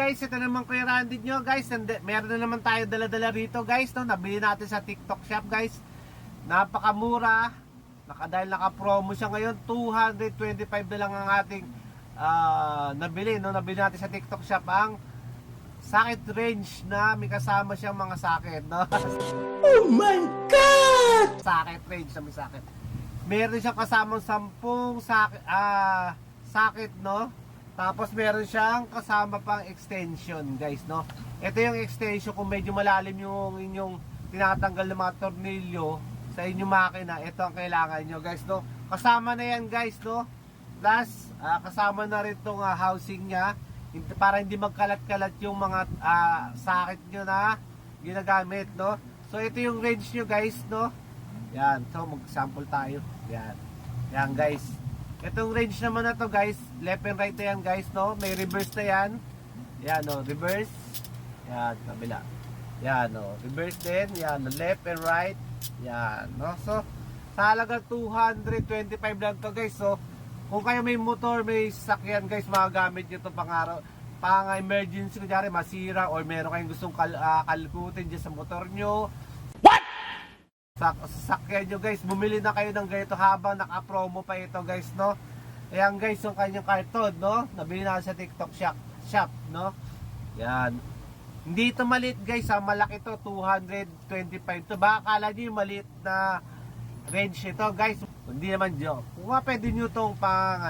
guys, ito naman Kuya Randy nyo guys. Meron na naman tayo dala-dala rito guys, no? Nabili natin sa TikTok shop guys. Napakamura. Dahil naka-promo siya ngayon, 225 na lang ang ating nabili, no? Nabili natin sa TikTok shop ang socket range na may kasama siyang mga socket, no? Oh my God! Socket range na may socket. Meron siyang kasamang 10 socket, no? Tapos meron siyang kasama pang extension, guys, no? Ito yung extension kung medyo malalim yung inyong tinatanggal ng mga tornilyo sa inyong makina. Ito ang kailangan nyo, guys, no? Kasama na yan, guys, no? Plus, kasama na rin itong housing niya para hindi magkalat-kalat yung mga socket nyo na ginagamit, no? So, ito yung range nyo, guys, no? Yan. So, mag-sample tayo. Yan. Yan, guys. Itong range naman na to guys, left and right na yan guys, no? May reverse na yan. Yan, no? Reverse. Yan, kabila. Yan, no? Reverse din. Yan, no? Left and right. Yan, no? So, sa halagang 225 lang to guys. So, kung kayo may motor, may sasakyan guys, magagamit nyo to pang emergency, kunyari masira or meron kayong gustong kalkutin dyan sa motor nyo. Sasakyan nyo guys, bumili na kayo ng ganito habang naka-promo pa ito guys, no? Ayan guys, yung kanyang karton, no? Nabili na sa TikTok shop, no? Yan. Hindi ito maliit guys, malaki to, 225 to. Baka akala nyo yung maliit na range ito guys. Hindi naman joke. Kung pwede nyo itong pang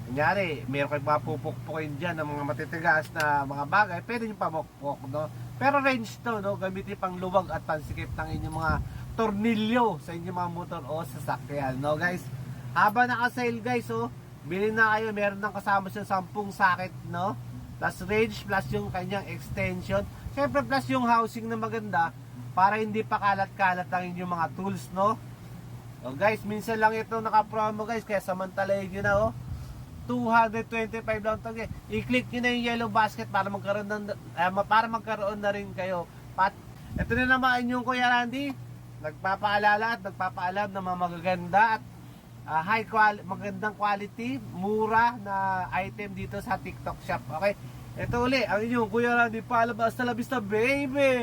kunyari, meron kayong mapupukpukin dyan ng mga matitigas na mga bagay, pwede nyo pamukpok, no? Pero range to, no? Gamitin pang luwag at pansikip ng inyong mga tornilyo sa inyong mga motor o sasakyan, no guys? Habang naka-sale guys, oh, bilhin na kayo, meron nang kasama siyang 10 socket, no? Plus range, plus yung kanyang extension. Siyempre plus yung housing na maganda para hindi pa kalat-kalat ang inyong mga tools, no? So guys, minsan lang ito naka-promo guys, kaya samantalahin nyo na, oh. 225 lang to. I-click nyo na yung yellow basket para magkaroon na rin kayo. Ito na naman yung Kuya Randy, nagpapaalala at nagpapaalam na mga magaganda at magandang quality, mura na item dito sa TikTok shop. Okay? Ito uli, ang inyong Kuya Randy, paalabas na labis na baby!